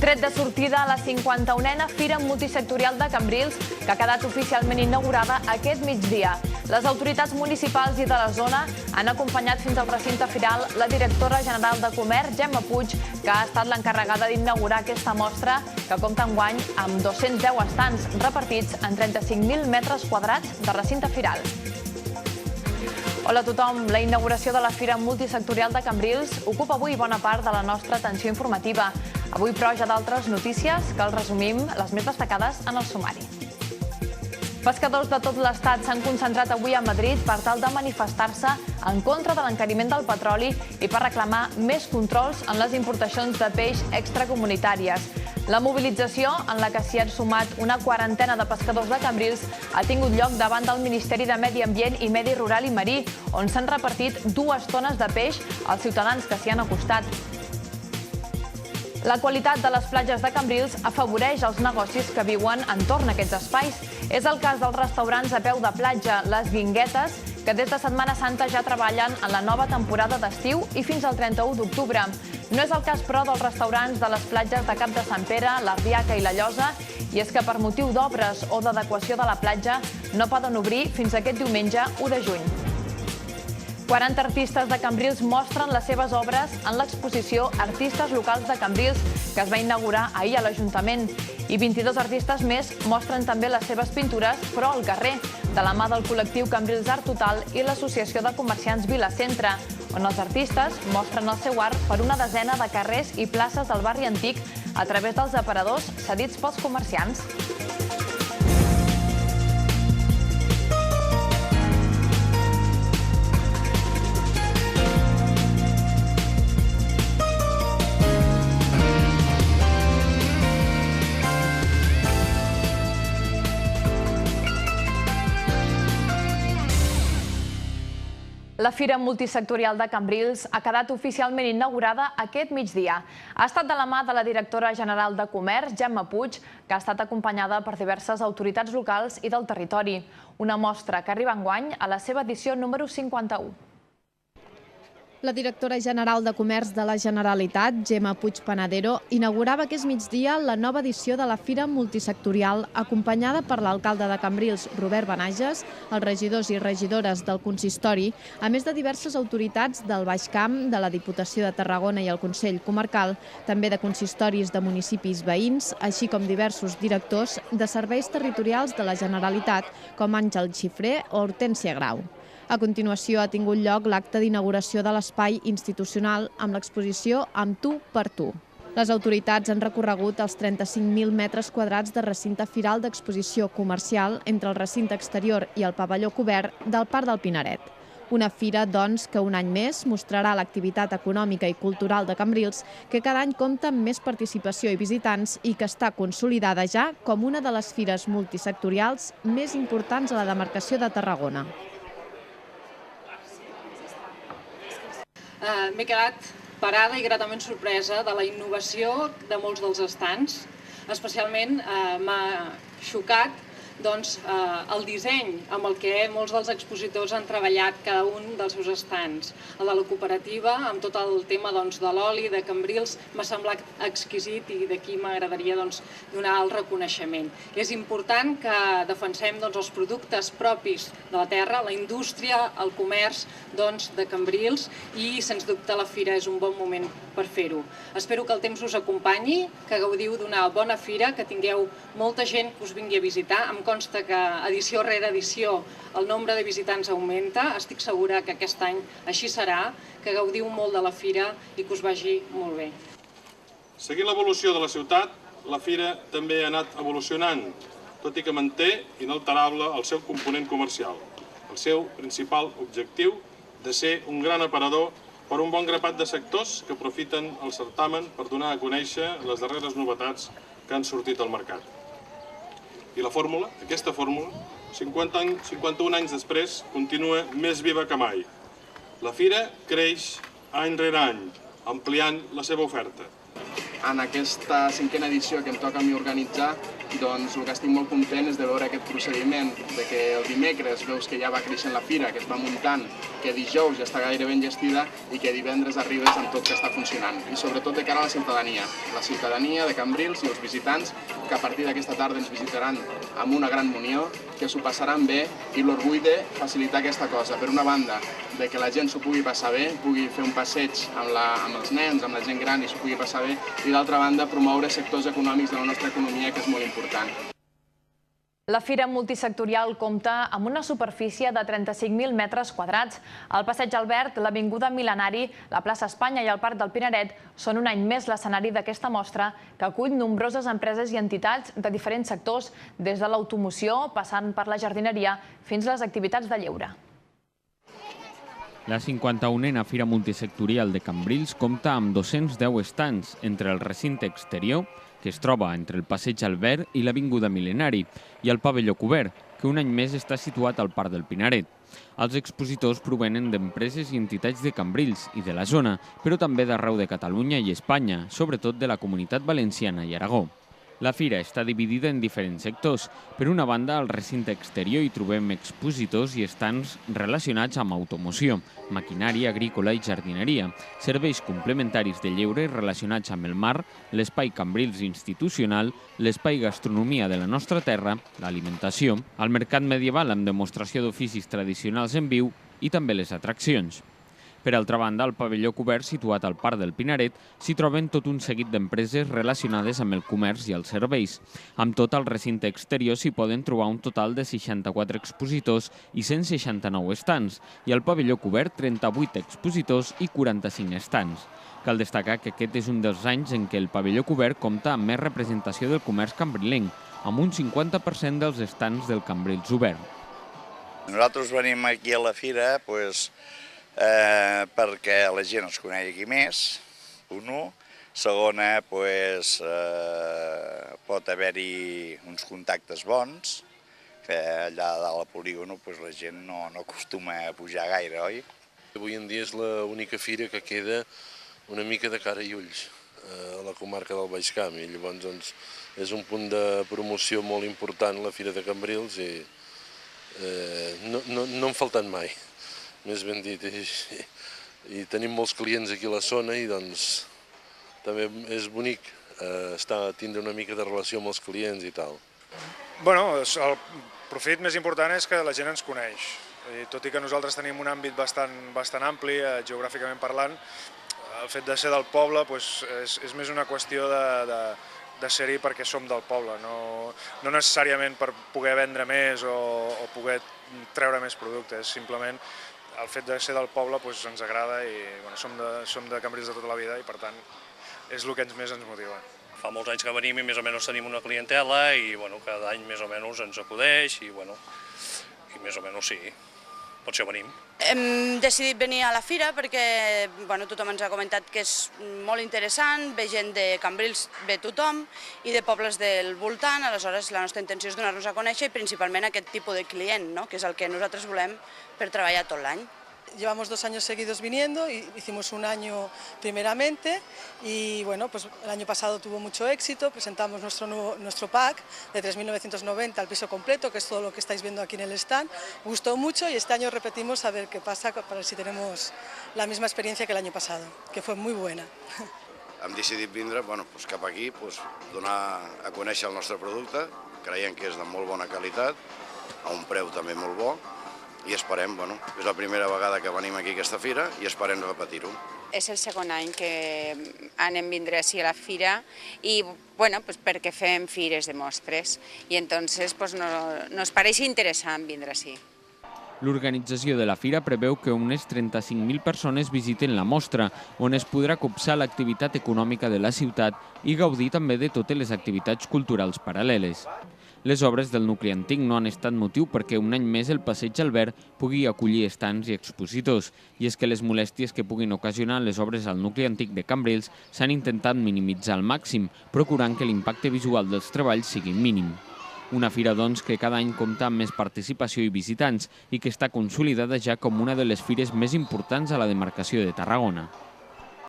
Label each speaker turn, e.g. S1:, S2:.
S1: Tret de sortida a la 51a Fira Multisectorial de Cambrils, que ha quedat oficialment inaugurada aquest migdia. Les autoritats municipals i de la zona han acompanyat fins al recinte firal la directora general de Comerç, Gemma Puig, que ha estat l'encarregada d'inaugurar aquesta mostra, que compta enguany amb 210 estants repartits en 35.000 metres quadrats de recinte firal. Hola a tothom. La inauguració de la Fira Multisectorial de Cambrils ocupa avui bona part de la nostra atenció informativa. Avui, però, hi ha d'altres notícies que els resumim, les més destacades, en el sumari. Pescadors de tot l'Estat s'han concentrat avui a Madrid per tal de manifestar-se en contra de l'encariment del petroli i per reclamar més controls en les importacions de peix extracomunitàries. La mobilització, en la que s'hi han sumat una quarantena de pescadors de Cambrils, ha tingut lloc davant del Ministeri de Medi Ambient i Medi Rural i Marí, on s'han repartit 2 tones de peix als ciutadans que s'hi han acostat. La qualitat de les platges de Cambrils afavoreix els negocis que viuen entorn a aquests espais. És el cas dels restaurants a peu de platja, les Guinguetes, que des de Setmana Santa ja treballen en la nova temporada d'estiu i fins al 31 d'octubre. No és el cas, però, dels restaurants de les platges de Cap de Sant Pere, l'Ardiaca i la Llosa, i és que per motiu d'obres o d'adequació de la platja no poden obrir fins aquest diumenge 1 de juny. 40 artistes de Cambrils mostren les seves obres en l'exposició Artistes Locals de Cambrils, que es va inaugurar ahir a l'Ajuntament. I 22 artistes més mostren també les seves pintures, però al carrer, de la mà del col·lectiu Cambrils Art Total i l'Associació de Comerciants Vilacentre, on els artistes mostren el seu art per una desena de carrers i places del barri antic a través dels aparadors cedits pels comerciants. La Fira Multisectorial de Cambrils ha quedat oficialment inaugurada aquest migdia. Ha estat de la mà de la directora general de Comerç, Gemma Puig, que ha estat acompanyada per diverses autoritats locals i del territori. Una mostra que arriba enguany a la seva edició número 51.
S2: La directora general de Comerç de la Generalitat, Gemma Puig Panadero, inaugurava aquest migdia la nova edició de la Fira Multisectorial, acompanyada per l'alcalde de Cambrils, Robert Benages, els regidors i regidores del consistori, a més de diverses autoritats del Baix Camp, de la Diputació de Tarragona i el Consell Comarcal, també de consistoris de municipis veïns, així com diversos directors de serveis territorials de la Generalitat, com Àngel Xifré o Hortènsia Grau. A continuació ha tingut lloc l'acte d'inauguració de l'espai institucional amb l'exposició Amb tu per tu. Les autoritats han recorregut els 35.000 metres quadrats de recinte firal d'exposició comercial entre el recinte exterior i el pavelló cobert del Parc del Pinaret. Una fira, doncs, que un any més mostrarà l'activitat econòmica i cultural de Cambrils, que cada any compta amb més participació i visitants i que està consolidada ja com una de les fires multisectorials més importants a la demarcació de Tarragona.
S3: M'he quedat parada i gratament sorpresa de la innovació de molts dels estants. Especialment m'ha xocat el disseny amb el que molts dels expositors han treballat cada un dels seus estants. El de la cooperativa, amb tot el tema de l'oli, de Cambrils, m'ha semblat exquisit i d'aquí m'agradaria donar el reconeixement. És important que defensem els productes propis de la terra, la indústria, el comerç de Cambrils i, sens dubte, la fira és un bon moment per fer-ho. Espero que el temps us acompanyi, que gaudiu d'una bona fira, que tingueu molta gent que us vingui a visitar. Em consta que edició rere edició el nombre de visitants augmenta. Estic segura que aquest any així serà, que gaudiu molt de la fira i que us vagi molt bé.
S4: Seguint l'evolució de la ciutat, la fira també ha anat evolucionant, tot i que manté inalterable el seu component comercial. El seu principal objectiu de ser un gran aparador per un bon grapat de sectors que aprofiten el certamen per donar a conèixer les darreres novetats que han sortit al mercat. I la fórmula, aquesta fórmula, 51 anys després, continua més viva que mai. La fira creix any rere any, ampliant la seva oferta.
S5: En aquesta 5a edició que em toca a mi organitzar, doncs el que estic molt content és de veure aquest procediment, de que el dimecres veus que ja va creixent la fira, que es va muntant, que dijous ja està gairebé enllestida i que divendres arribes amb tot que està funcionant. I sobretot de cara a la ciutadania de Cambrils i els visitants que a partir d'aquesta tarda ens visitaran amb una gran munió, que s'ho passaran bé i l'orgull de facilitar aquesta cosa. Per una banda, de que la gent s'ho pugui passar bé, pugui fer un passeig amb els nens, amb la gent gran i s'ho pugui passar bé, i d'altra banda promoure sectors econòmics de la nostra economia, que és molt important.
S1: La fira multisectorial compta amb una superfície de 35.000 metres quadrats. El Passeig Albert, l'Avinguda Mil·lenari, la plaça Espanya i el Parc del Pinaret són un any més l'escenari d'aquesta mostra que acull nombroses empreses i entitats de diferents sectors, des de l'automoció, passant per la jardineria, fins a les activitats de lleure.
S6: La 51a Fira Multisectorial de Cambrils compta amb 210 estands entre el recinte exterior, que es troba entre el Passeig Albert i l'Avinguda Mil·lenari, i el pavelló cobert, que un any més està situat al Parc del Pinaret. Els expositors provenen d'empreses i entitats de Cambrils i de la zona, però també d'arreu de Catalunya i Espanya, sobretot de la Comunitat Valenciana i Aragó. La fira està dividida en diferents sectors. Per una banda, al recinte exterior hi trobem expositors i estands relacionats amb automoció, maquinària agrícola i jardineria, serveis complementaris de lleure relacionats amb el mar, l'espai Cambrils institucional, l'espai gastronomia de la nostra terra, l'alimentació, el mercat medieval amb demostració d'oficis tradicionals en viu i també les atraccions. Per altra banda, al pavelló cobert situat al Parc del Pinaret s'hi troben tot un seguit d'empreses relacionades amb el comerç i els serveis. Amb tot, al recinte exterior s'hi poden trobar un total de 64 expositors i 169 estands, i al pavelló cobert 38 expositors i 45 estands. Cal destacar que aquest és un dels anys en què el pavelló cobert compta amb més representació del comerç cambrilenc, amb un 50% dels estands del Cambrils obert.
S7: Nosaltres venim aquí a la fira perquè la gent ens conegui més, un. Segona, pot haver-hi uns contactes bons, que allà a la polígono la gent no acostuma a pujar gaire, oi?
S8: Avui en dia és l'única fira que queda una mica de cara i ulls a la comarca del Baix Camp, i llavors és un punt de promoció molt important la Fira de Cambrils i no en falten mai. Més ben dit, i tenim molts clients aquí a la zona i doncs també és bonic tindre una mica de relació amb els clients i tal.
S9: Bueno, el profit més important és que la gent ens coneix. Tot i que nosaltres tenim un àmbit bastant ampli, geogràficament parlant, el fet de ser del poble és més una qüestió de ser-hi perquè som del poble, no necessàriament per poder vendre més o poder treure més productes, simplement el fet de ser del poble ens agrada i som de Cambrils de tota la vida i per tant és el que més ens motiva.
S10: Fa molts anys que venim i més o menys tenim una clientela i cada any més o menys ens acudeix i més o menys sí, per això venim.
S11: Hem decidit venir a la fira perquè tothom ens ha comentat que és molt interessant, ve gent de Cambrils, ve tothom, i de pobles del voltant, aleshores la nostra intenció és donar-nos a conèixer i principalment aquest tipus de client, que és el que nosaltres volem per treballar tot l'any.
S12: Llevamos 2 años seguidos viniendo, hicimos un año primeramente y el año pasado tuvo mucho éxito, presentamos nuestro pack de 3.990 al piso completo, que es todo lo que estáis viendo aquí en el stand. Gustó mucho y este año repetimos a ver qué pasa, para ver si tenemos la misma experiencia que el año pasado, que fue muy buena.
S13: Hem decidit vindre cap aquí, donar a conèixer el nostre producte, creiem que és de molt bona qualitat, a un preu també molt bo, i esperem, és la primera vegada que venim aquí a aquesta fira i esperem repetir-ho.
S14: És el segon any que anem a vindre així a la fira i perquè fem fires de mostres i entonces nos pareix interessant vindre així.
S6: L'organització de la fira preveu que unes 35.000 persones visiten la mostra, on es podrà copsar l'activitat econòmica de la ciutat i gaudir també de totes les activitats culturals paral·leles. Les obres del nucli antic no han estat motiu perquè un any més el Passeig Albert pugui acollir estands i expositors, i és que les molèsties que puguin ocasionar les obres al nucli antic de Cambrils s'han intentat minimitzar al màxim, procurant que l'impacte visual dels treballs sigui mínim. Una fira, doncs, que cada any compta amb més participació i visitants i que està consolidada ja com una de les fires més importants a la demarcació de Tarragona.